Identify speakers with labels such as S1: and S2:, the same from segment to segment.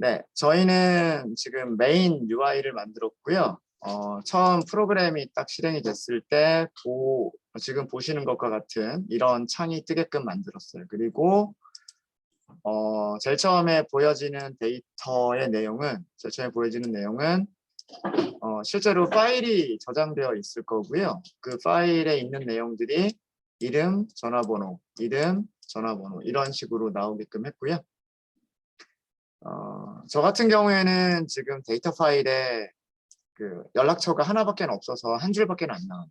S1: 네, 저희는 지금 메인 UI를 만들었고요. 처음 프로그램이 딱 실행이 됐을 때 지금 보시는 것과 같은 이런 창이 뜨게끔 만들었어요. 그리고 제일 처음에 보여지는 데이터의 내용은 실제로 파일이 저장되어 있을 거고요. 그 파일에 있는 내용들이 이름, 전화번호 이런 식으로 나오게끔 했고요. 저 같은 경우에는 지금 데이터 파일에 그 연락처가 하나밖에 없어서 한 줄밖에 안 나와요.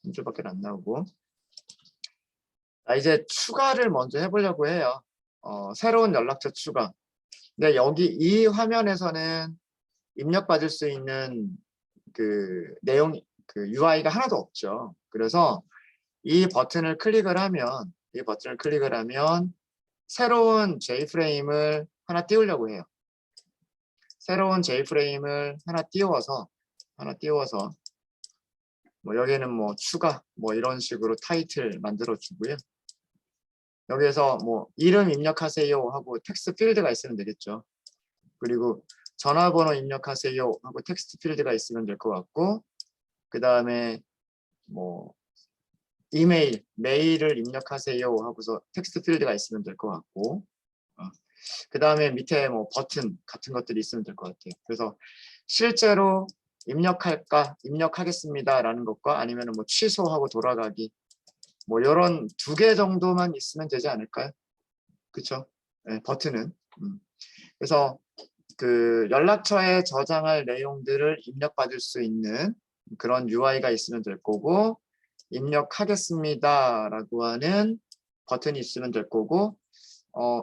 S1: 한 줄밖에 안 나오고. 이제 추가를 먼저 해보려고 해요. 새로운 연락처 추가. 근데 여기 이 화면에서는 입력받을 수 있는 그 내용, 그 UI가 하나도 없죠. 그래서 이 버튼을 클릭을 하면 새로운 J프레임을 하나 띄우려고 해요. 새로운 J프레임을 하나 띄워서 뭐 여기는 뭐 추가 뭐 이런 식으로 타이틀 만들어 주고요. 여기에서 뭐 이름 입력하세요 하고 텍스트 필드가 있으면 되겠죠. 그리고 전화번호 입력하세요 하고 텍스트 필드가 있으면 될 것 같고, 그 다음에 뭐 메일을 입력하세요 하고서 텍스트 필드가 있으면 될 것 같고, 그 다음에 밑에 뭐 버튼 같은 것들이 있으면 될 것 같아요. 그래서 실제로 입력하겠습니다 라는 것과 아니면 뭐 취소하고 돌아가기 뭐 이런 2개 정도만 있으면 되지 않을까요? 그쵸? 네, 버튼은. 그래서 그 연락처에 저장할 내용들을 입력받을 수 있는 그런 UI가 있으면 될 거고, 입력하겠습니다 라고 하는 버튼이 있으면 될 거고,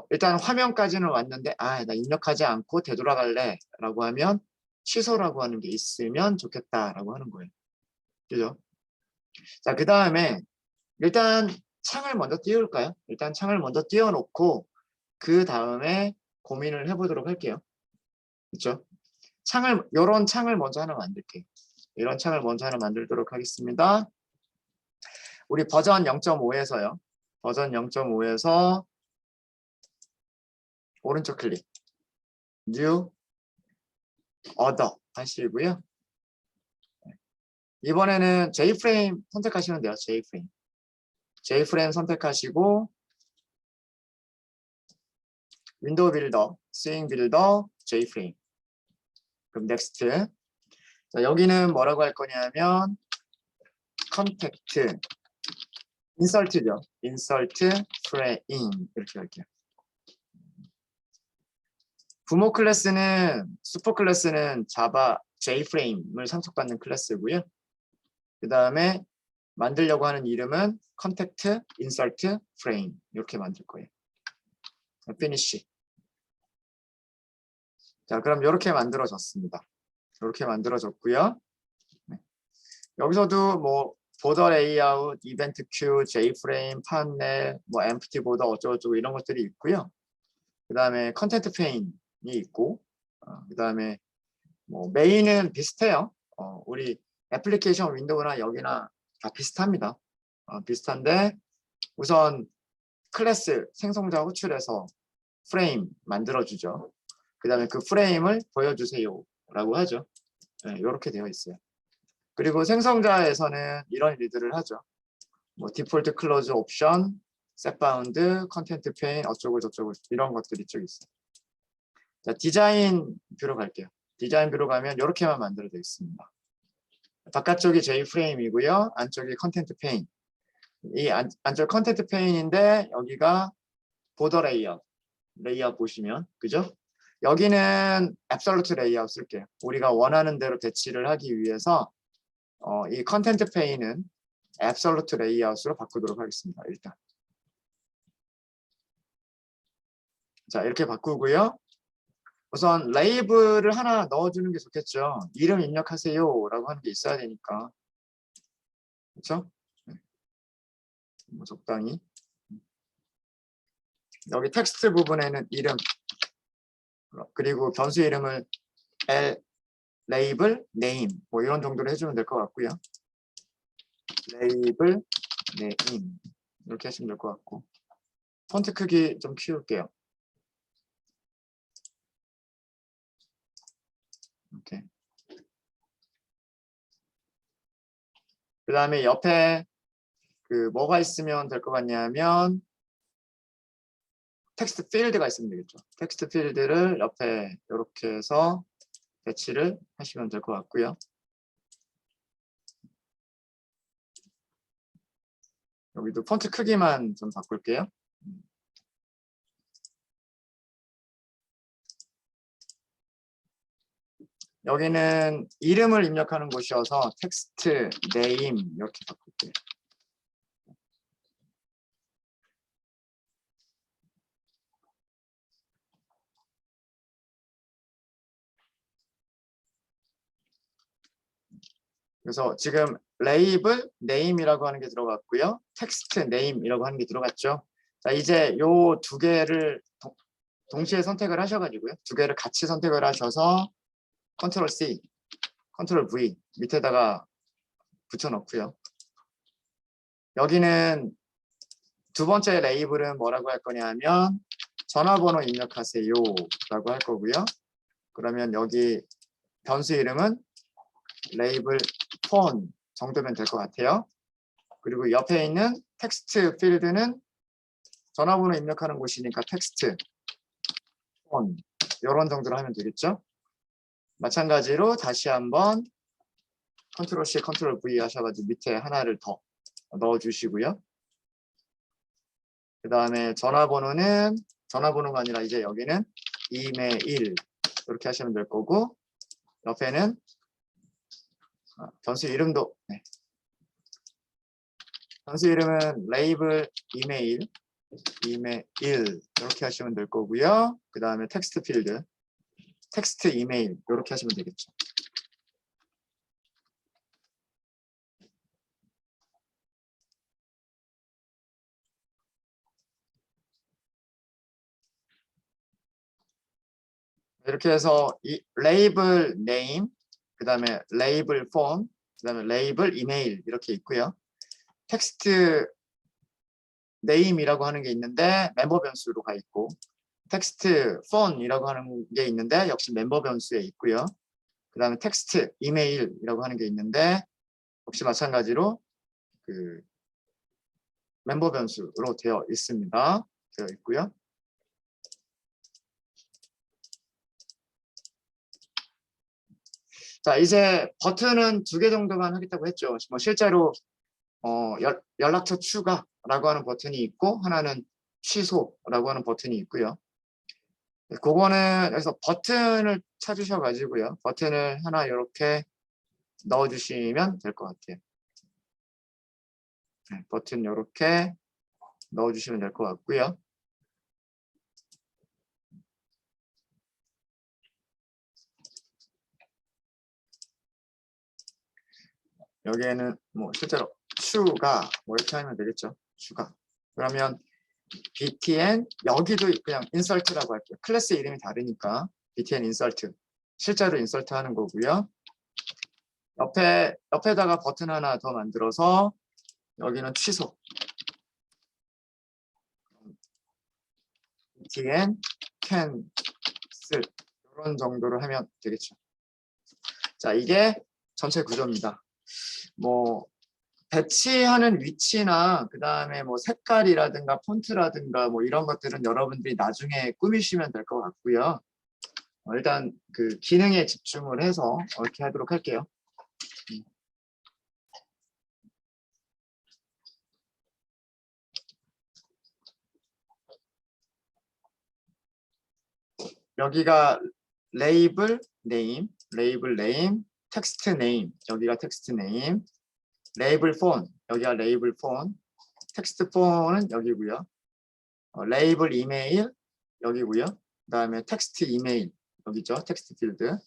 S1: 일단 화면까지는 왔는데 나 입력하지 않고 되돌아갈래 라고 하면 취소라고 하는 게 있으면 좋겠다라고 하는 거예요. 그죠? 자, 그 다음에 일단 창을 먼저 띄울까요? 일단 창을 먼저 띄워놓고 그 다음에 고민을 해보도록 할게요. 그렇죠? 이런 창을 먼저 하나 만들게요. 이런 창을 먼저 하나 만들도록 하겠습니다. 우리 버전 0.5에서요. 버전 0.5에서 오른쪽 클릭, New, Other 하시고요. 이번에는 J프레임 선택하시면 돼요. J프레임 선택하시고 윈도우 빌더, 스윙 빌더, J프레임. 그럼 넥스트. 자, 여기는 뭐라고 할 거냐면 컨택트, 인설트죠. 인설트 프레임 이렇게 할게요. 부모 클래스는 슈퍼 클래스는 자바 J프레임을 상속받는 클래스고요. 그 다음에 만들려고 하는 이름은 컨택트, 인설트, 프레임 이렇게 만들 거예요. 피니쉬. 자, 그럼 이렇게 만들어졌습니다. 이렇게 만들어졌고요. 네. 여기서도 뭐 보더 레이아웃, 이벤트 큐, J프레임, 판넬, 뭐 엠프티 보더 어쩌고저쩌고 이런 것들이 있고요. 그 다음에 컨텐트 페인이 있고, 그 다음에 뭐 메인은 비슷해요. 우리 애플리케이션 윈도우나 여기나 다 비슷합니다. 비슷한데 우선 클래스 생성자 호출해서 프레임 만들어주죠. 그 다음에 그 프레임을 보여주세요 라고 하죠. 네, 이렇게 되어 있어요. 그리고 생성자에서는 이런 일들을 하죠. 뭐 디폴트 클로즈 옵션, 셋바운드, 컨텐트 페인 어쩌고 저쩌고 이런 것들이 쭉 있어요. 자, 디자인 뷰로 갈게요. 디자인 뷰로 가면 이렇게만 만들어져 있습니다. 바깥쪽이 J프레임이고요. 안쪽이 컨텐트 페인. 이 안쪽 컨텐트 페인인데 여기가 보더 레이아웃 보시면 그죠? 여기는 앱솔루트 레이아웃 쓸게요. 우리가 원하는 대로 배치를 하기 위해서 이 컨텐트 페인은 앱솔루트 레이아웃으로 바꾸도록 하겠습니다. 일단 자, 이렇게 바꾸고요. 우선 레이블을 하나 넣어주는 게 좋겠죠. 이름 입력하세요 라고 하는 게 있어야 되니까. 그렇죠? 뭐 적당히. 여기 텍스트 부분에는 이름, 그리고 변수 이름을 레이블, 네임 뭐 이런 정도로 해주면 될 것 같고요. 레이블, 네임 이렇게 하시면 될 것 같고, 폰트 크기 좀 키울게요. 그 다음에 옆에 그 뭐가 있으면 될 것 같냐면 텍스트 필드가 있으면 되겠죠. 텍스트 필드를 옆에 이렇게 해서 배치를 하시면 될 것 같고요. 여기도 폰트 크기만 좀 바꿀게요. 여기는 이름을 입력하는 곳이어서 텍스트 네임 이렇게 바꿀게요. 그래서 지금 레이블 네임이라고 하는 게 들어갔고요. 텍스트 네임이라고 하는 게 들어갔죠. 자, 이제 요 두 개를 동시에 선택을 하셔가지고요. 두 개를 같이 선택을 하셔서 컨트롤 C, 컨트롤 V 밑에다가 붙여놓고요. 여기는 두 번째 레이블은 뭐라고 할 거냐면 전화번호 입력하세요 라고 할 거고요. 그러면 여기 변수 이름은 레이블 폰 정도면 될 것 같아요. 그리고 옆에 있는 텍스트 필드는 전화번호 입력하는 곳이니까 텍스트 폰 이런 정도로 하면 되겠죠. 마찬가지로 다시 한번 컨트롤 C, 컨트롤 V 하셔가지고 밑에 하나를 더 넣어주시고요. 그 다음에 전화번호는 전화번호가 아니라 이제 여기는 이메일 이렇게 하시면 될 거고 옆에는 변수 이름도 변수 이름은 레이블 이메일 이렇게 하시면 될 거고요. 그 다음에 텍스트 필드 텍스트 이메일 이렇게 하시면 되겠죠. 이렇게 해서 이 레이블 네임, 그 다음에 레이블 폰, 그 다음에 레이블 이메일 이렇게 있고요. 텍스트 네임이라고 하는 게 있는데 멤버 변수로 가 있고 텍스트 폰이라고 하는 게 있는데 역시 멤버 변수에 있고요. 그 다음에 텍스트 이메일이라고 하는 게 있는데 역시 마찬가지로 그 멤버 변수로 되어 있습니다. 되어 있고요. 자, 이제 버튼은 2개 정도만 하겠다고 했죠. 뭐 실제로 연락처 추가라고 하는 버튼이 있고 하나는 취소라고 하는 버튼이 있고요. 그거는 그래서 버튼을 찾으셔가지고요. 버튼을 하나 이렇게 넣어주시면 될 것 같아요. 네, 버튼 이렇게 넣어주시면 될 것 같고요. 여기에는 뭐 실제로 추가 뭐 이렇게 하면 되겠죠. 추가. 그러면 btn 여기도 그냥 insert라고 할게요. 클래스 이름이 다르니까 btn insert 실제로 인설트 하는 거고요. 옆에다가 버튼 하나 더 만들어서 여기는 취소 btn cancel 이런 정도로 하면 되겠죠. 자, 이게 전체 구조입니다. 뭐 배치하는 위치나 그 다음에 뭐 색깔이라든가 폰트라든가 뭐 이런 것들은 여러분들이 나중에 꾸미시면 될 것 같고요. 일단 그 기능에 집중을 해서 이렇게 하도록 할게요. 여기가 레이블 네임, 텍스트 네임, 여기가 텍스트 네임, 레이블 폰, 여기가 레이블 폰, 텍스트 폰은 여기고요. 레이블 이메일 여기고요. 그 다음에 텍스트 이메일 여기죠. 텍스트 필드.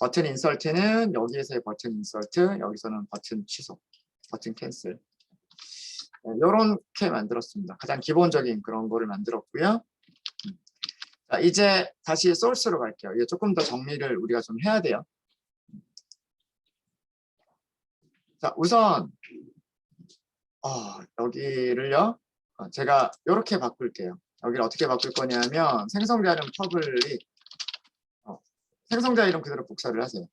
S1: 버튼 인설트는 여기에서의 버튼 인설트, 여기서는 버튼 취소, 버튼 캔슬. 이렇게 만들었습니다. 가장 기본적인 그런 거를 만들었고요. 자, 이제 다시 소스로 갈게요. 이게 조금 더 정리를 우리가 좀 해야 돼요. 자, 우선 여기를요. 제가 이렇게 바꿀게요. 여기를 어떻게 바꿀 거냐면 생성자 이름 퍼블릭 생성자 이름 그대로 복사를 하세요.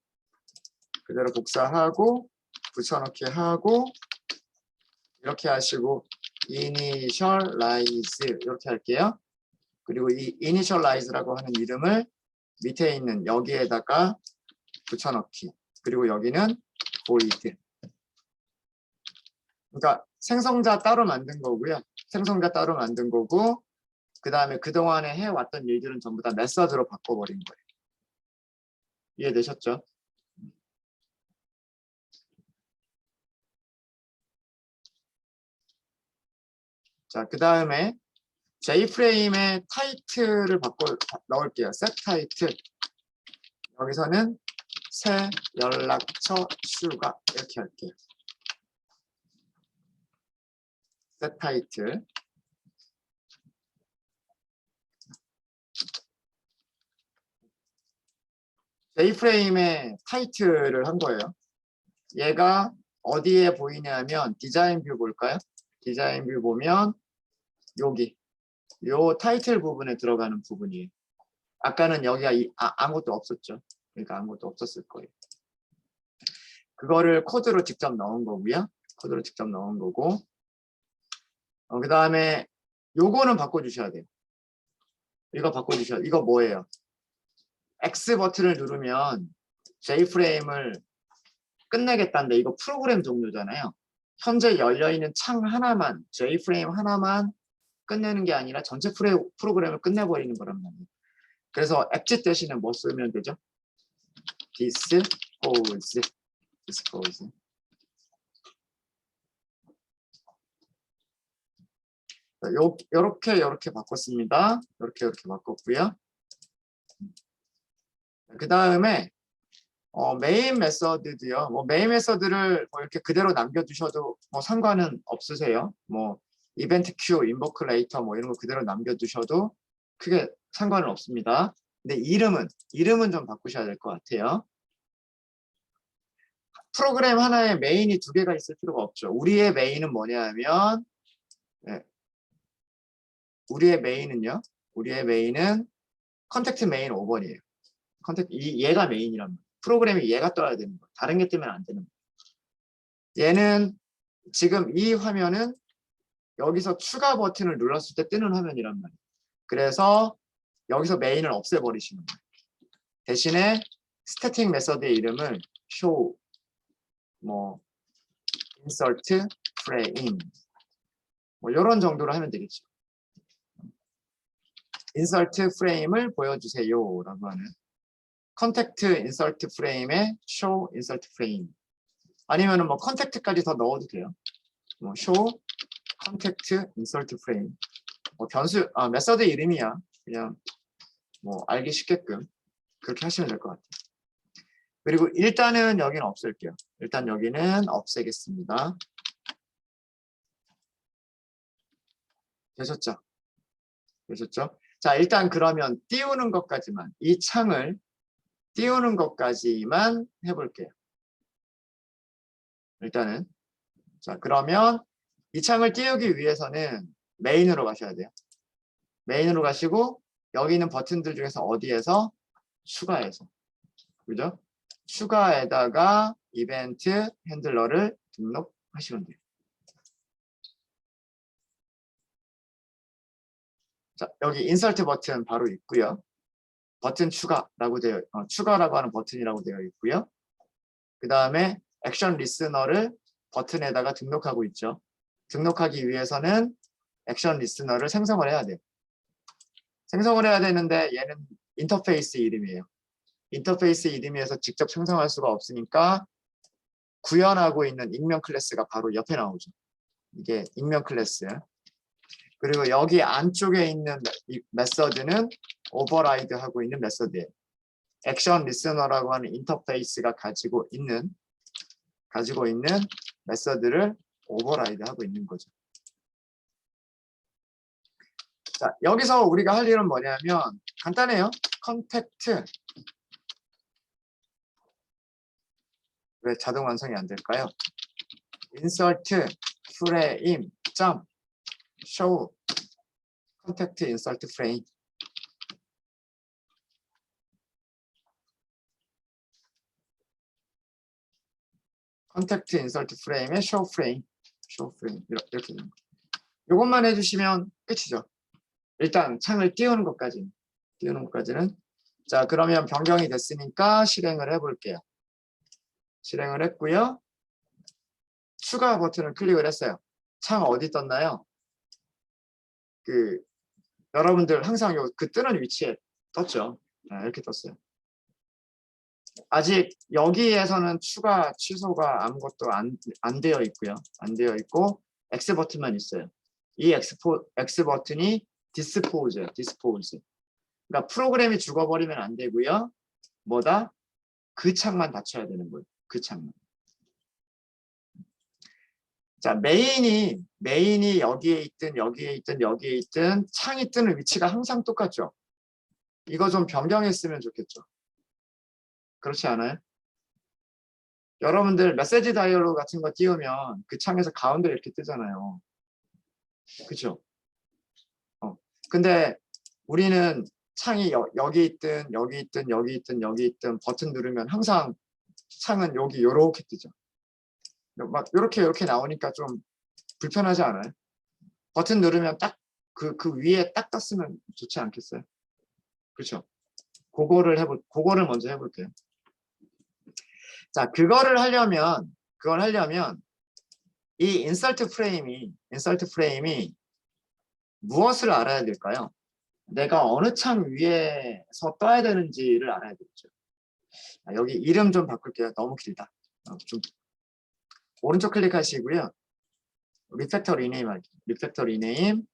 S1: 그대로 복사하고 붙여넣기 하고 이렇게 하시고 initialize 이렇게 할게요. 그리고 이 initialize라고 하는 이름을 밑에 있는 여기에다가 붙여넣기. 그리고 여기는 void. 그러니까 생성자 따로 만든 거고요. 생성자 따로 만든 거고 그 다음에 그동안에 해왔던 일들은 전부 다 메서드로 바꿔버린 거예요. 이해되셨죠? 자, 그 다음에 J프레임의 타이틀을 넣을게요. set 타이틀. 여기서는 새 연락처 추가 이렇게 할게요. set 타이틀. J프레임의 타이틀을 한 거예요. 얘가 어디에 보이냐면 디자인 뷰 볼까요? 디자인 뷰 보면 여기 요 타이틀 부분에 들어가는 부분이에요. 아까는 여기가 아무것도 없었죠. 그러니까 아무것도 없었을 거예요. 그거를 코드로 직접 넣은 거고요. 코드로 직접 넣은 거고 그 다음에 요거는 바꿔주셔야 돼요. 이거 바꿔주셔야 돼요. 이거 뭐예요? X 버튼을 누르면 J프레임을 끝내겠다는데 이거 프로그램 종료잖아요. 현재 열려있는 창 하나만, J프레임 하나만 끝내는 게 아니라 전체 프로그램을 끝내버리는 거란 말이에요. 그래서 exit 대신에 뭐 쓰면 되죠? dispose. 요렇게 바꿨습니다. 요렇게 바꿨고요. 그 다음에 메인 메서드도요. 뭐 메인 메서드를 뭐 이렇게 그대로 남겨두셔도 뭐 상관은 없으세요. 뭐 이벤트 큐, 인보크 레이터 뭐 이런 거 그대로 남겨두셔도 크게 상관은 없습니다. 근데 이름은 좀 바꾸셔야 될 것 같아요. 프로그램 하나에 메인이 2개가 있을 필요가 없죠. 우리의 메인은 뭐냐면 우리의 메인은 컨택트 메인 5번이에요. 얘가 메인이란 말이에요. 프로그램이 얘가 떠야 되는 거예요. 다른 게 뜨면 안 되는 거예요. 얘는 지금 이 화면은 여기서 추가 버튼을 눌렀을 때 뜨는 화면이란 말이에요. 그래서 여기서 메인을 없애버리시는 거예요. 대신에 스태틱 메서드의 이름을 show, 뭐 insert frame 뭐 이런 정도로 하면 되겠죠. insert frame을 보여주세요 라고 하는 컨택트 insert frame에 show insert frame 아니면은 뭐 컨택트까지 더 넣어도 돼요. 뭐 show contact insert frame 뭐 변수 메서드 이름이야. 그냥 뭐 알기 쉽게끔 그렇게 하시면 될 것 같아요. 그리고 일단은 여기는 없앨게요. 일단 여기는 없애겠습니다. 되셨죠? 자, 일단 그러면 띄우는 것까지만 이 창을 띄우는 것까지만 해볼게요. 일단은 자, 그러면 이 창을 띄우기 위해서는 메인으로 가셔야 돼요. 메인으로 가시고 여기 있는 버튼들 중에서 어디에서 추가해서 그죠? 추가에다가 이벤트 핸들러를 등록하시면 돼요. 자, 여기 인서트 버튼 바로 있고요. 버튼 추가라고 추가라고 하는 버튼이라고 되어 있고요. 그 다음에 액션 리스너를 버튼에다가 등록하고 있죠. 등록하기 위해서는 액션 리스너를 생성을 해야 돼요. 생성을 해야 되는데 얘는 인터페이스 이름이에요. 인터페이스 이름이어서 직접 생성할 수가 없으니까 구현하고 있는 익명 클래스가 바로 옆에 나오죠. 이게 익명 클래스. 그리고 여기 안쪽에 있는 메서드는 오버라이드 하고 있는 메서드예요. 액션 리스너라고 하는 인터페이스가 가지고 있는 메서드를 오버라이드 하고 있는 거죠. 자, 여기서 우리가 할 일은 뭐냐면 간단해요. 컨택트. 왜 자동 완성이 안 될까요? insert frame show contact insert frame 컨택트 인설트 프레임의 쇼 프레임, 이렇게 되는 거. 이것만 해주시면 끝이죠. 일단 창을 띄우는 것까지는. 자, 그러면 변경이 됐으니까 실행을 해볼게요. 실행을 했고요. 추가 버튼을 클릭을 했어요. 창 어디 떴나요? 여러분들 항상 그 뜨는 위치에 떴죠. 이렇게 떴어요. 아직 여기에서는 추가 취소가 아무것도 안 되어 있고요. 안 되어 있고 X 버튼만 있어요. 이 X 버튼이 디스포즈예요. 디스포즈. 그러니까 프로그램이 죽어버리면 안 되고요. 뭐다? 그 창만 닫혀야 되는 거예요. 그 창만. 자, 메인이 여기에 있든 창이 뜨는 위치가 항상 똑같죠. 이거 좀 변경했으면 좋겠죠. 그렇지 않아요? 여러분들 메시지 다이얼로그 같은 거 띄우면 그 창에서 가운데 이렇게 뜨잖아요. 그렇죠? 근데 우리는 창이 여기 있든 버튼 누르면 항상 창은 여기 요렇게 뜨죠. 막 요렇게 나오니까 좀 불편하지 않아요? 버튼 누르면 딱 그 위에 딱 떴으면 좋지 않겠어요? 그렇죠? 그거를 먼저 해볼게요. 자, 그걸 하려면 이 인설트 프레임이 무엇을 알아야 될까요? 내가 어느 창 위에서 떠야 되는지를 알아야 되겠죠. 여기 이름 좀 바꿀게요. 너무 길다. 좀 오른쪽 클릭하시고요. 리팩터 리네임 하기. 리팩터 리네임.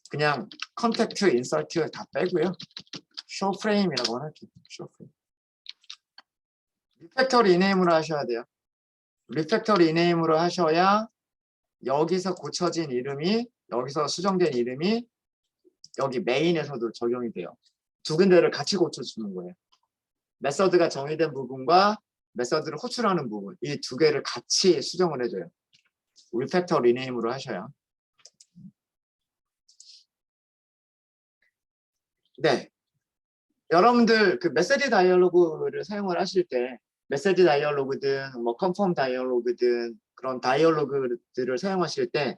S1: 그냥 컨택트 인설트 다 빼고요. 쇼 프레임이라고 할게요. 쇼 프레임. 리팩터 리네임으로 하셔야 돼요. 리팩터 리네임으로 하셔야 여기서 고쳐진 이름이, 여기서 수정된 이름이 여기 메인에서도 적용이 돼요. 두 군데를 같이 고쳐주는 거예요. 메서드가 정의된 부분과 메서드를 호출하는 부분, 이 두 개를 같이 수정을 해줘요. 리팩터 리네임으로 하셔야. 네. 여러분들 그 메시지 다이얼로그를 사용을 하실 때 메시지 다이얼로그든 뭐 컨펌 다이얼로그든 그런 다이얼로그들을 사용하실 때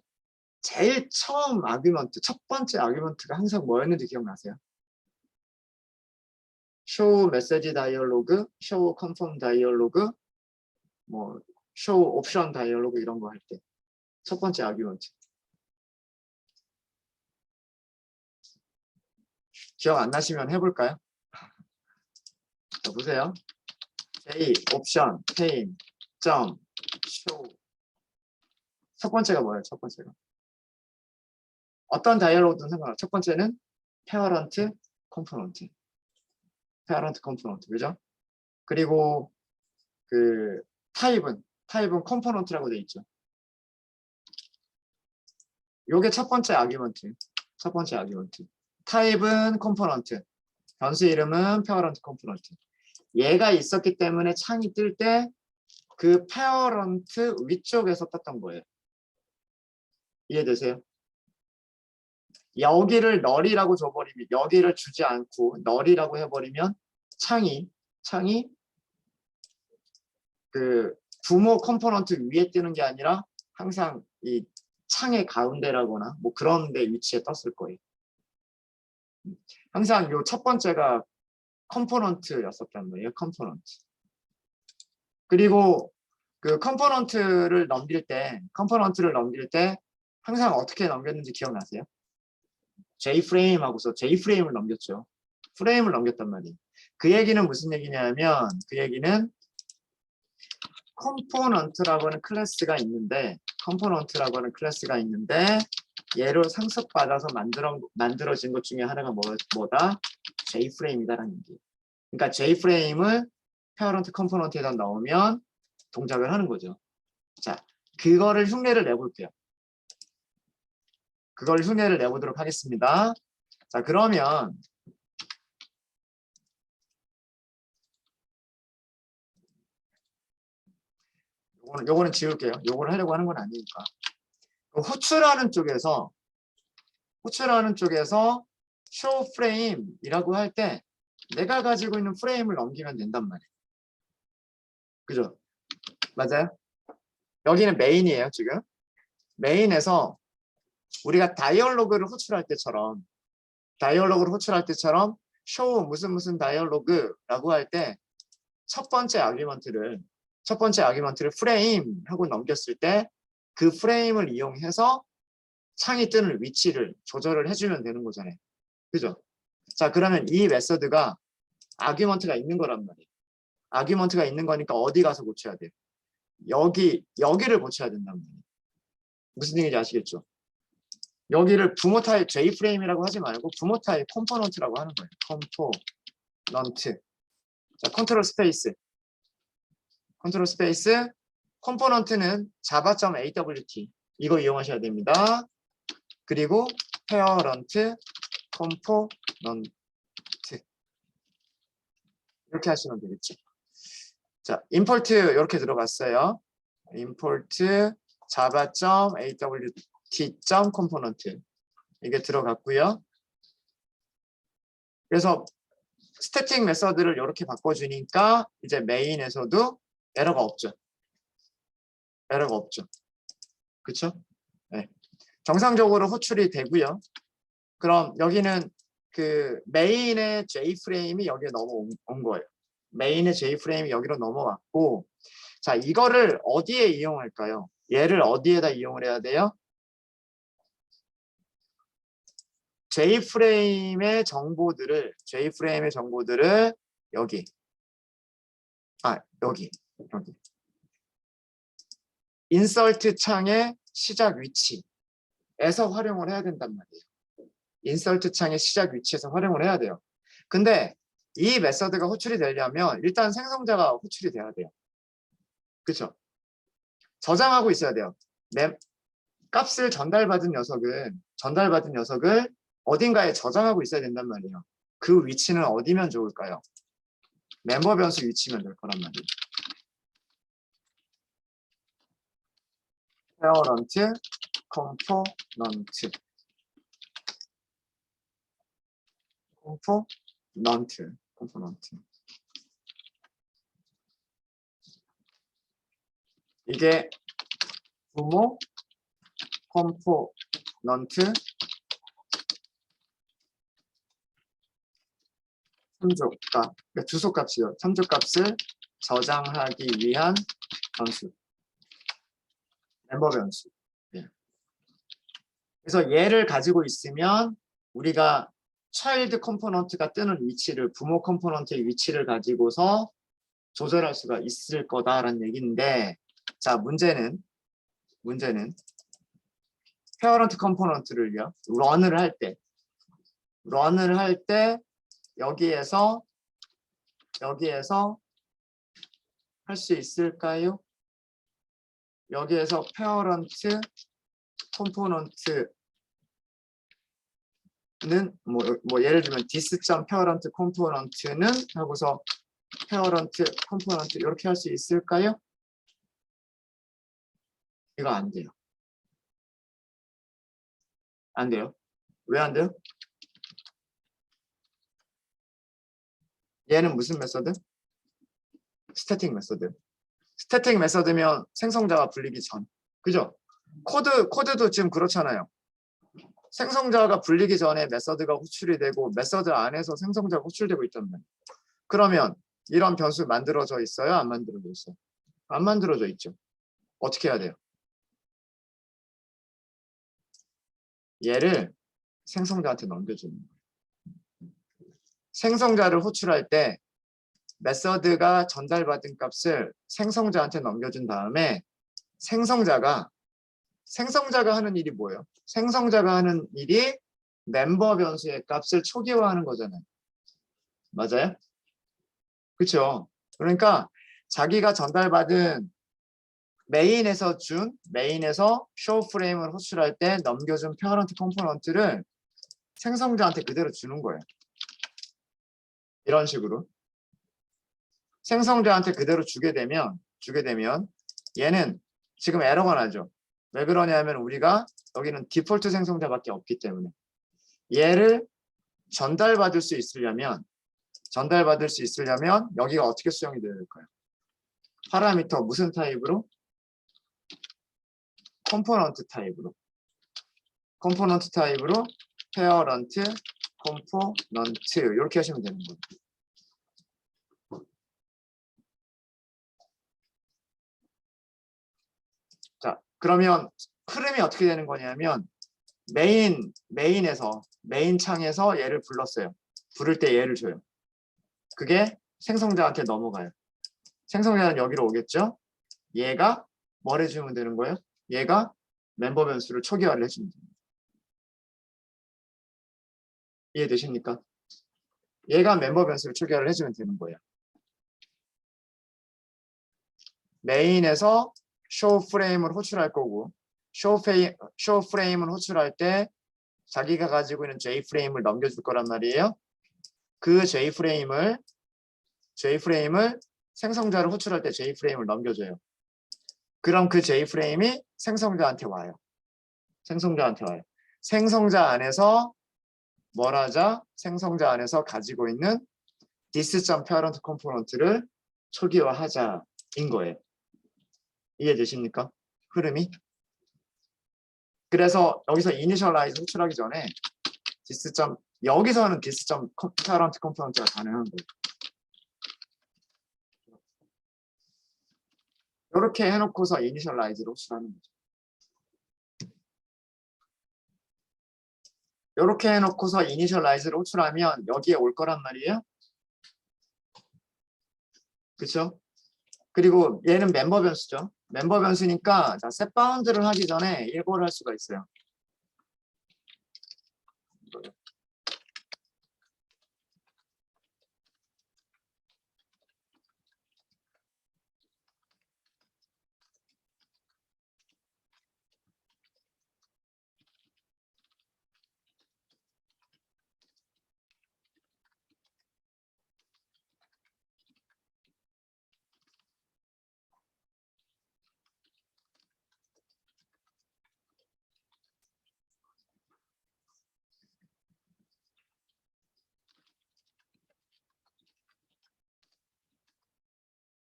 S1: 제일 처음 아규먼트, 첫 번째 아규먼트가 항상 뭐였는지 기억나세요? show 메시지 다이얼로그, show 컨펌 다이얼로그, 뭐 show 옵션 다이얼로그 이런 거 할 때 첫 번째 아규먼트. 기억 안 나시면 해볼까요? 자, 보세요. j 옵션 페인 점 show 첫 번째가 뭐예요? 첫 번째가 어떤 다이얼로그든 상관없어요. 첫 번째는 페어런트 컴포넌트, 그죠? 그리고 그 타입은 컴포넌트라고 돼 있죠. 요게 첫 번째 아규먼트. 타입은 컴포넌트, 변수 이름은 페어런트 컴포넌트. 얘가 있었기 때문에 창이 뜰 때 그 페어런트 위쪽에서 떴던 거예요. 이해되세요? 여기를 널이라고 줘버리면, 여기를 주지 않고 널이라고 해버리면 창이 그 부모 컴포넌트 위에 뜨는 게 아니라 항상 이 창의 가운데라거나 뭐 그런 데 위치에 떴을 거예요. 항상 요 첫 번째가 컴포넌트였었단 말이에요. 컴포넌트. 그리고 그 컴포넌트를 넘길 때 항상 어떻게 넘겼는지 기억나세요? J프레임하고서 J프레임을 넘겼죠. 프레임을 넘겼단 말이에요. 그 얘기는 무슨 얘기냐면 그 얘기는 컴포넌트라고 하는 클래스가 있는데 얘를 상속받아서 만들어진 것 중에 하나가 뭐다? J프레임이다라는 얘기예요. 그러니까 J프레임을 페어런트 컴포넌트에다 넣으면 동작을 하는 거죠. 자, 그거를 흉내를 내볼게요. 그걸 흉내를 내보도록 하겠습니다. 자, 그러면 요거는 지울게요. 요걸 하려고 하는 건 아니니까. 호출하는 쪽에서 show frame이라고 할 때 내가 가지고 있는 프레임을 넘기면 된단 말이에요. 그죠? 맞아요? 여기는 메인이에요, 지금. 메인에서 우리가 다이얼로그를 호출할 때처럼 show 무슨 무슨 다이얼로그라고 할 때 첫 번째 아규먼트를 프레임 하고 넘겼을 때 그 프레임을 이용해서 창이 뜨는 위치를 조절을 해주면 되는 거잖아요. 그죠? 자, 그러면 이 메서드가 아규먼트가 있는 거란 말이에요. 아규먼트가 있는 거니까 어디 가서 고쳐야 돼요? 여기를 고쳐야 된단 말이에요. 무슨 얘기인지 아시겠죠? 여기를 부모 타입 J프레임이라고 하지 말고 부모 타입 컴포넌트라고 하는 거예요. 컴포넌트. 자, 컨트롤 스페이스 컴포넌트는 java.awt 이거 이용하셔야 됩니다. 그리고 parent 컴포넌트 이렇게 하시면 되겠죠. 자, import 이렇게 들어갔어요. import java.awt.component 이게 들어갔고요. 그래서 스태틱 메서드를 이렇게 바꿔주니까 이제 메인에서도 에러가 없죠. 그렇죠? 네. 정상적으로 호출이 되고요. 그럼 여기는 그 메인의 J프레임이 여기에 넘어온 거예요. 메인의 J프레임이 여기로 넘어왔고, 자, 이거를 어디에 이용할까요? 얘를 어디에다 이용을 해야 돼요? J프레임의 정보들을 여기 인서트 창의 시작 위치에서 활용을 해야 된단 말이에요. 인서트 창의 시작 위치에서 활용을 해야 돼요. 근데 이 메서드가 호출이 되려면 일단 생성자가 호출이 돼야 돼요. 그렇죠? 저장하고 있어야 돼요. 값을 전달받은 녀석을 어딘가에 저장하고 있어야 된단 말이에요. 그 위치는 어디면 좋을까요? 멤버 변수 위치면 될 거란 말이에요. parent 컴포넌트 이게 부모 컴포넌트 참조값, 주소값이요. 참조값을 저장하기 위한 변수, 멤버 변수. 예. 그래서 얘를 가지고 있으면 우리가 차일드 컴포넌트가 뜨는 위치를 부모 컴포넌트의 위치를 가지고서 조절할 수가 있을 거다라는 얘기인데, 자, 문제는 페어런트 컴포넌트를요. 런을 할 때 여기에서 할 수 있을까요? 여기에서 페어런트 컴포넌트는 뭐 예를 들면 this.parent 컴포넌트는 하고서 페어런트 컴포넌트 이렇게 할 수 있을까요? 이거 안 돼요. 안 돼요. 왜 안 돼요? 얘는 무슨 메서드? 스태틱 메서드. 스태틱 메서드면 생성자가 불리기 전. 그죠? 코드도 지금 그렇잖아요. 생성자가 불리기 전에 메서드가 호출이 되고 메서드 안에서 생성자가 호출되고 있단 말이에요. 그러면 이런 변수 만들어져 있어요? 안 만들어져 있어요? 안 만들어져 있죠. 어떻게 해야 돼요? 얘를 생성자한테 넘겨주는 거예요. 생성자를 호출할 때 메서드가 전달받은 값을 생성자한테 넘겨준 다음에 생성자가 하는 일이 뭐예요? 생성자가 하는 일이 멤버 변수의 값을 초기화하는 거잖아요. 맞아요? 그렇죠? 그러니까 자기가 전달받은 메인에서 show 프레임을 호출할 때 넘겨준 parent 컴포넌트를 생성자한테 그대로 주는 거예요. 이런 식으로. 생성자한테 그대로 주게 되면 얘는 지금 에러가 나죠. 왜 그러냐면 우리가 여기는 디폴트 생성자밖에 없기 때문에 얘를 전달받을 수 있으려면 여기가 어떻게 수정이 되어야 될까요? 파라미터 무슨 타입으로? 컴포넌트 타입으로. 컴포넌트 타입으로 페어런트, 컴포넌트 이렇게 하시면 되는 거예요. 자, 그러면 흐름이 어떻게 되는 거냐면 메인에서 메인 창에서 얘를 불렀어요. 부를 때 얘를 줘요. 그게 생성자한테 넘어가요. 생성자는 여기로 오겠죠? 얘가 뭘 해주면 되는 거예요? 얘가 멤버 변수를 초기화를 해주면 됩니다. 이해되십니까? 얘가 멤버 변수를 초기화를 해주면 되는 거예요. 메인에서 show 프레임을 호출할 거고 show 프레임을 호출할 때 자기가 가지고 있는 J 프레임을 넘겨줄 거란 말이에요. 그 J 프레임을 생성자를 호출할 때 J 프레임을 넘겨줘요. 그럼 그 J 프레임이 생성자한테 와요. 생성자 안에서 뭘 하자? 생성자 안에서 가지고 있는 this.parent 컴포넌트를 초기화하자인 거예요. 이해되십니까? 흐름이? 그래서 여기서 initialize 호출하기 전에 여기서는 this.parent 컴포넌트가 가능한 거예요. 이렇게 해놓고서 initialize를 호출하는 거죠. 이렇게 해놓고서 initialize를 호출하면 여기에 올 거란 말이에요. 그렇죠? 그리고 얘는 멤버 변수죠. 멤버 변수니까 자, set bound를 하기 전에 이걸 할 수가 있어요.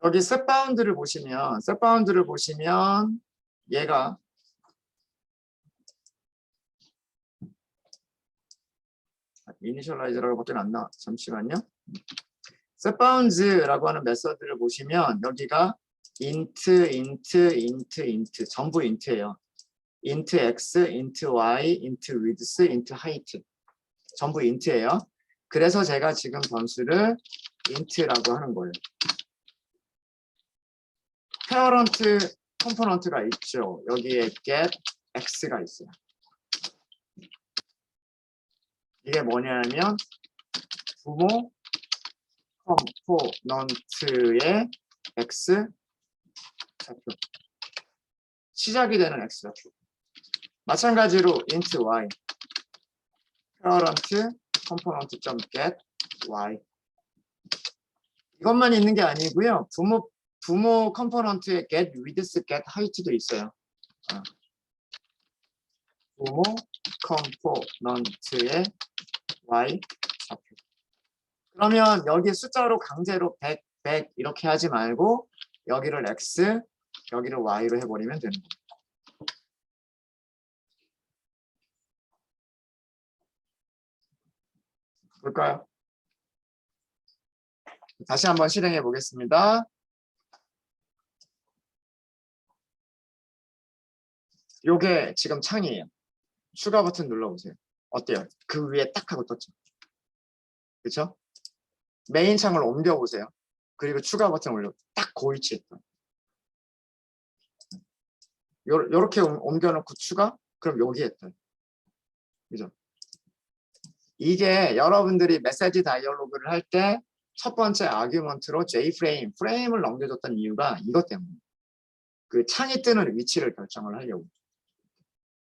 S1: 여기 set bound를 보시면 얘가 initialize라고 밖에 안 나와. 잠시만요. set bounds라고 하는 메서드를 보시면 여기가 int 전부 int예요. int x, int y, int width, int height 전부 int예요. 그래서 제가 지금 변수를 int라고 하는 거예요. 페어런트 컴포넌트가 있죠. 여기에 get x가 있어요. 이게 뭐냐면 부모 컴포넌트의 x 좌표 시작이 되는 x 좌표 마찬가지로 int y 페어런트 컴포넌트.get y 이것만 있는 게 아니고요. 부모 컴포넌트에 get width, get height도 있어요. 부모 컴포넌트의 y 좌표. 그러면 여기 숫자로 강제로 100, 100 이렇게 하지 말고 여기를 x, 여기를 y로 해버리면 되는 거예요. 볼까요? 다시 한번 실행해 보겠습니다. 요게 지금 창이에요. 추가 버튼 눌러보세요. 어때요? 그 위에 딱 하고 떴죠? 그렇죠? 메인 창을 옮겨보세요. 그리고 추가 버튼을 올려 딱 그 위치에 떠요. 요렇게 옮겨놓고 추가? 그럼 여기에 떠요. 그죠? 이게 여러분들이 메시지 다이얼로그를 할 때 첫 번째 아규먼트로 프레임을 넘겨줬던 이유가 이것 때문에 그 창이 뜨는 위치를 결정을 하려고.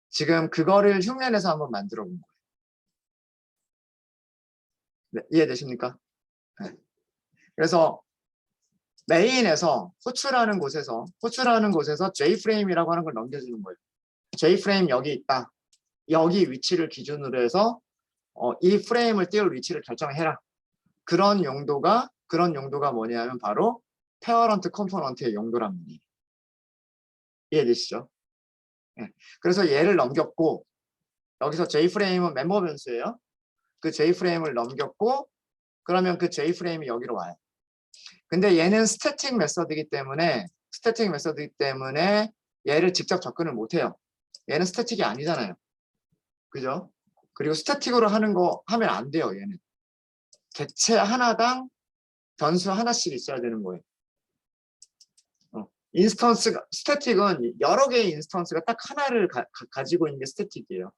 S1: 지금 그거를 흉내내서 한번 만들어 본 거예요. 네, 이해되십니까? 네. 그래서 메인에서 호출하는 곳에서 J프레임이라고 하는 걸 넘겨주는 거예요. J프레임 여기 있다. 여기 위치를 기준으로 해서 이 프레임을 띄울 위치를 결정해라. 그런 용도가 뭐냐면 바로 페어런트 컴포넌트의 용도란 말이에요. 이해되시죠? 네. 그래서 얘를 넘겼고 여기서 J프레임은 멤버 변수예요. 그 J프레임을 넘겼고 그러면 그 J프레임이 여기로 와요. 근데 얘는 스태틱 메서드이기 때문에 얘를 직접 접근을 못해요. 얘는 스태틱이 아니잖아요. 그죠? 그리고 스태틱으로 하는 거 하면 안 돼요. 얘는 객체 하나당 변수 하나씩 있어야 되는 거예요. 인스턴스가 스태틱은 여러 개의 인스턴스가 딱 하나를 가지고 있는 게 스태틱이에요.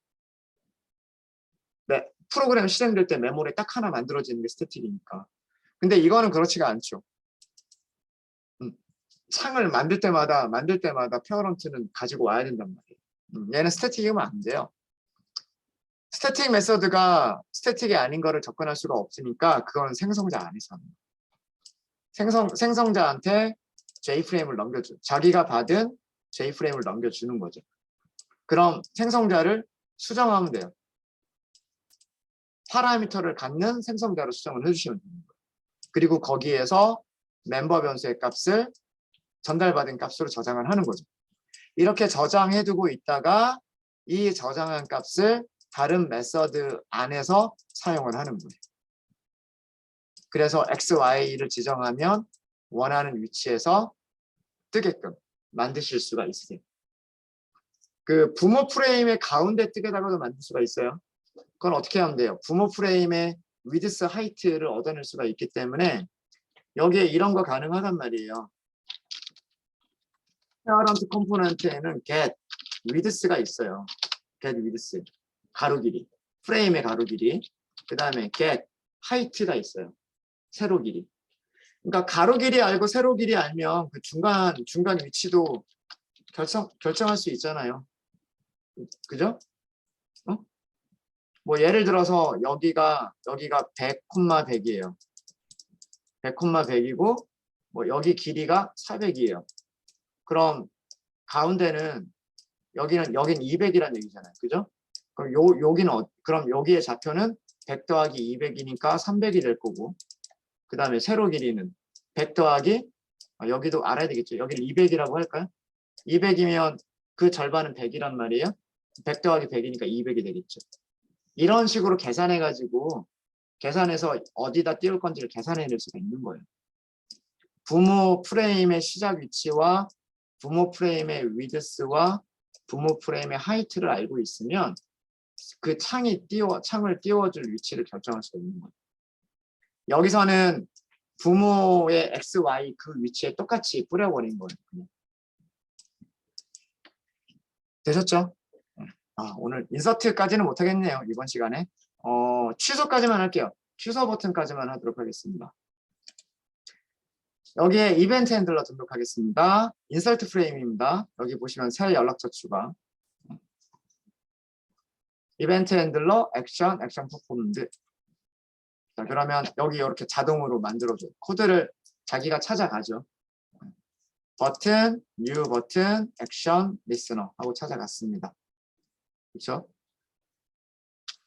S1: 네, 프로그램 실행될 때 메모리 딱 하나 만들어지는 게 스태틱이니까. 근데 이거는 그렇지가 않죠. 창을 만들 때마다 페어런트는 가지고 와야 된단 말이에요. 얘는 스태틱이면 안 돼요. 스태틱 메서드가 스태틱이 아닌 거를 접근할 수가 없으니까 그건 생성자 안에서 하는 거예요. 생성자한테 J프레임을 넘겨줘. 자기가 받은 J프레임을 넘겨주는 거죠. 그럼 생성자를 수정하면 돼요. 파라미터를 갖는 생성자로 수정을 해주시면 됩니다. 그리고 거기에서 멤버 변수의 값을 전달받은 값으로 저장을 하는 거죠. 이렇게 저장해두고 있다가 이 저장한 값을 다른 메서드 안에서 사용을 하는 거예요. 그래서 x, y를 지정하면 원하는 위치에서 뜨게끔 만드실 수가 있으세요. 그 부모 프레임의 가운데 뜨게다가도 만들 수가 있어요. 그건 어떻게 하면 돼요? 부모 프레임의 위드스, 하이트를 얻어낼 수가 있기 때문에 여기에 이런 거 가능하단 말이에요. 페어런트 컴포넌트에는 get width가 있어요. get width, 가로 길이, 프레임의 가로 길이. 그 다음에 get height가 있어요. 세로 길이. 그러니까 가로 길이 알고 세로 길이 알면 그 중간 위치도 결정할 수 있잖아요. 그죠? 뭐 예를 들어서 여기가 100, 100이에요. 100, 100이고 뭐 여기 길이가 400이에요. 그럼 가운데는 여긴 200이라는 얘기잖아요. 그죠? 그럼 그럼 여기의 좌표는 100 더하기 200이니까 300이 될 거고, 그 다음에 세로 길이는 100 더하기, 여기도 알아야 되겠죠. 여기를 200이라고 할까요? 200이면 그 절반은 100이란 말이에요. 100 더하기 100이니까 200이 되겠죠. 이런 식으로 계산해서 어디다 띄울 건지를 계산해낼 수가 있는 거예요. 부모 프레임의 시작 위치와 부모 프레임의 위드스와 부모 프레임의 하이트를 알고 있으면 그 창을 띄워줄 위치를 결정할 수 있는 거예요. 여기서는 부모의 x, y 그 위치에 똑같이 뿌려버린 거예요. 그냥. 되셨죠? 오늘 인서트까지는 못하겠네요. 이번 시간에. 취소까지만 할게요. 취소 버튼까지만 하도록 하겠습니다. 여기에 이벤트 핸들러 등록하겠습니다. 인설트 프레임입니다. 여기 보시면 새 연락처 추가. 이벤트 핸들러, 액션 퍼포먼드. 자, 그러면 여기 이렇게 자동으로 만들어줘요. 코드를 자기가 찾아가죠. 버튼, 뉴 버튼, 액션, 리스너 하고 찾아갔습니다. 그렇죠?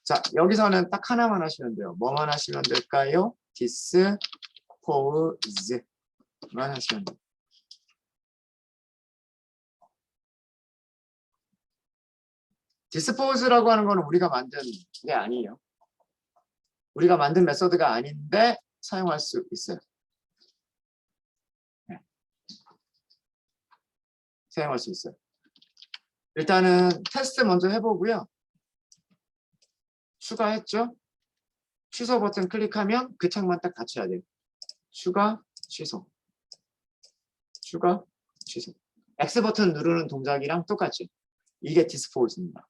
S1: 자, 여기서는 딱 하나만 하시면 돼요. 뭐만 하시면 될까요? 디스포즈만 하시면 돼요. 디스포즈라고 하는 거는 우리가 만든 게 아니에요. 우리가 만든 메서드가 아닌데 사용할 수 있어요. 네. 사용할 수 있어요. 일단은 테스트 먼저 해보고요. 추가했죠? 취소 버튼 클릭하면 그 창만 딱 닫혀야 돼요. 추가, 취소. 추가, 취소. X 버튼 누르는 동작이랑 똑같죠? 이게 디스포즈입니다.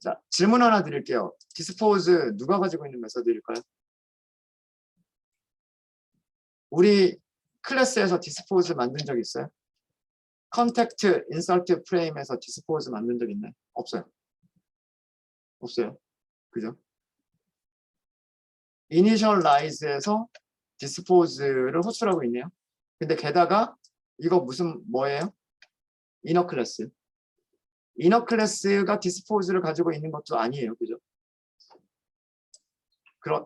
S1: 자, 질문 하나 드릴게요. 디스포즈 누가 가지고 있는 메서드일까요? 우리 클래스에서 디스포즈 만든 적 있어요? 컨택트, 인설트 프레임에서 디스포즈 만든 적 있나요? 없어요. 없어요. 그죠? 이니셜라이즈에서 디스포즈를 호출하고 있네요. 근데 게다가 이거 뭐예요? 이너 클래스. 이너 클래스가 디스포즈를 가지고 있는 것도 아니에요. 그죠?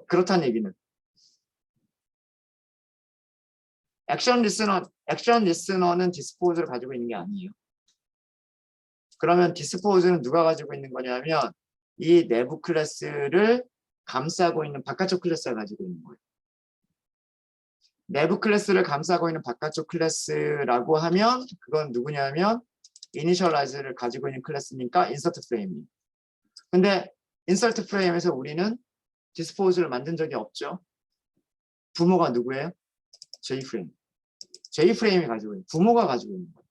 S1: 그렇다는 얘기는 액션 리스너는 디스포즈를 가지고 있는 게 아니에요. 그러면 디스포즈는 누가 가지고 있는 거냐면 이 내부 클래스를 감싸고 있는 바깥쪽 클래스가 가지고 있는 거예요. 내부 클래스를 감싸고 있는 바깥쪽 클래스라고 하면 그건 누구냐면 이니셜라이즈를 가지고 있는 클래스니까 인서트 프레임이에요. 근데 인서트 프레임에서 우리는 디스포즈를 만든 적이 없죠. 부모가 누구예요? J프레임. J프레임이 가지고 있는, 부모가 가지고 있는 거예요.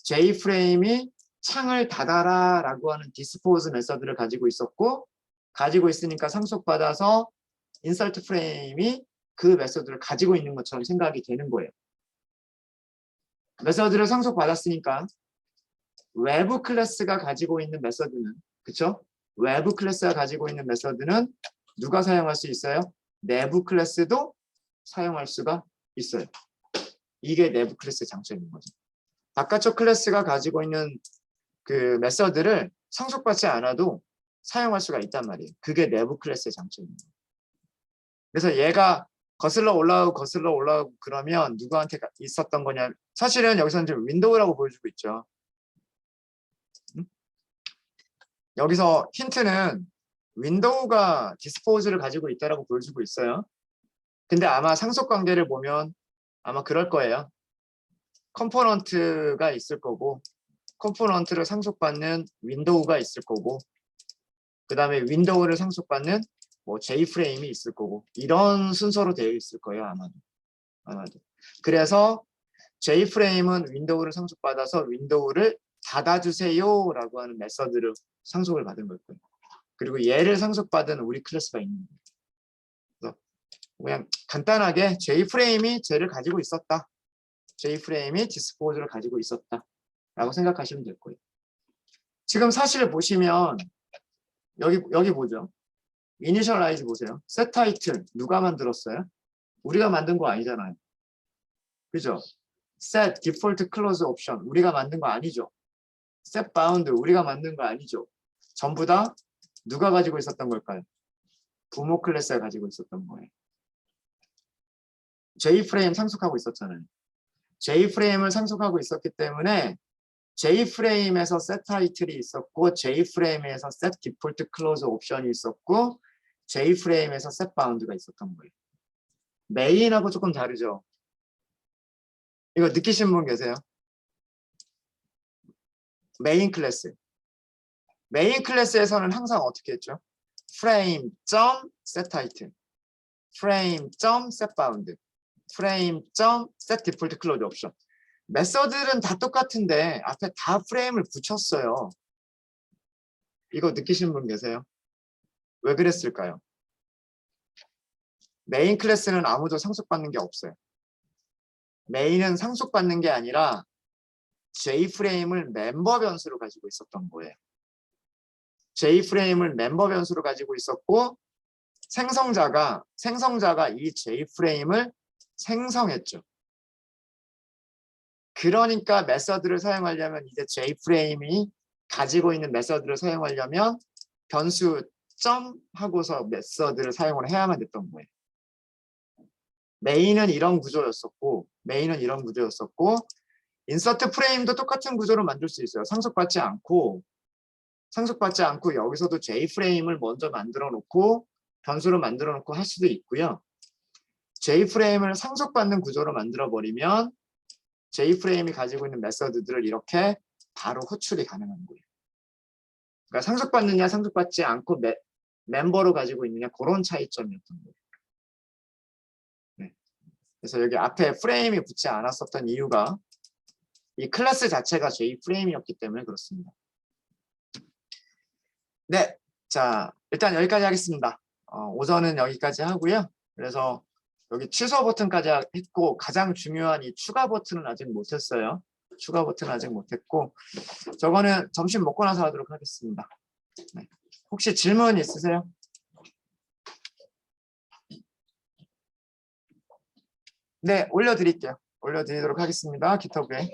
S1: J프레임이 창을 닫아라 라고 하는 디스포즈 메서드를 가지고 있었고, 가지고 있으니까 상속받아서 인서트 프레임이 그 메서드를 가지고 있는 것처럼 생각이 되는 거예요. 메서드를 상속받았으니까 외부 클래스가 가지고 있는 메서드는, 그쵸? 외부 클래스가 가지고 있는 메서드는 누가 사용할 수 있어요? 내부 클래스도 사용할 수가 있어요. 이게 내부 클래스의 장점인 거죠. 바깥쪽 클래스가 가지고 있는 그 메서드를 상속받지 않아도 사용할 수가 있단 말이에요. 그게 내부 클래스의 장점입니다. 그래서 얘가 거슬러 올라오고 그러면 누구한테 있었던 거냐? 사실은 여기서는 지금 윈도우라고 보여주고 있죠. 여기서 힌트는 윈도우가 디스포즈를 가지고 있다라고 보여주고 있어요. 근데 아마 상속 관계를 보면 아마 그럴 거예요. 컴포넌트가 있을 거고, 컴포넌트를 상속받는 윈도우가 있을 거고, 그 다음에 윈도우를 상속받는 뭐 J프레임이 있을 거고, 이런 순서로 되어 있을 거예요, 아마도. 그래서 J프레임은 윈도우를 상속받아서 윈도우를 닫아주세요 라고 하는 메서드를 상속을 받은 걸 거예요. 그리고 얘를 상속받은 우리 클래스가 있는 거예요. 그래서 그냥 간단하게 J프레임이 쟤를 가지고 있었다. J프레임이 디스포즈를 가지고 있었다. 라고 생각하시면 될 거예요. 지금 사실 보시면 여기 보죠. 이니셜라이즈 보세요. 셋 타이틀 누가 만들었어요? 우리가 만든 거 아니잖아요. 그죠? set default close option 우리가 만든 거 아니죠. set bound 우리가 만든 거 아니죠. 전부 다 누가 가지고 있었던 걸까요? 부모 클래스가 가지고 있었던 거예요. J프레임 상속하고 있었잖아요. J프레임을 상속하고 있었기 때문에 J프레임에서 set 타이틀이 있었고 J프레임에서 set default close 옵션이 있었고 J프레임에서 set bound가 있었던 거예요. 메인하고 조금 다르죠. 이거 느끼신 분 계세요? 메인 클래스. 메인 클래스에서는 항상 어떻게 했죠? frame, set title, frame, set bound, frame, set default close option. 메서드는 다 똑같은데 앞에 다 프레임을 붙였어요. 이거 느끼시는 분 계세요? 왜 그랬을까요? 메인 클래스는 아무도 상속받는 게 없어요. 메인은 상속받는 게 아니라 J프레임을 멤버 변수로 가지고 있었던 거예요. J프레임을 멤버 변수로 가지고 있었고 생성자가 이 J프레임을 생성했죠. 그러니까 메서드를 사용하려면 이제 J프레임이 가지고 있는 메서드를 사용하려면 변수 점 하고서 메서드를 사용을 해야만 됐던 거예요. 메인은 이런 구조였었고 인서트 프레임도 똑같은 구조로 만들 수 있어요. 상속받지 않고 여기서도 J프레임을 먼저 만들어 놓고 변수로 만들어 놓고 할 수도 있고요. J프레임을 상속받는 구조로 만들어 버리면 J프레임이 가지고 있는 메서드들을 이렇게 바로 호출이 가능한 거예요. 그러니까 상속받느냐 상속받지 않고 멤버로 가지고 있느냐 그런 차이점이었던 거예요. 네. 그래서 여기 앞에 프레임이 붙지 않았었던 이유가 이 클래스 자체가 J프레임이었기 때문에 그렇습니다. 네, 자 일단 여기까지 하겠습니다. 오전은 여기까지 하고요. 그래서 여기 취소 버튼까지 했고 가장 중요한 이 추가 버튼은 아직 못했어요. 추가 버튼은 아직 못했고 저거는 점심 먹고 나서 하도록 하겠습니다. 네. 혹시 질문 있으세요? 네, 올려드릴게요. 올려드리도록 하겠습니다. 깃허브에.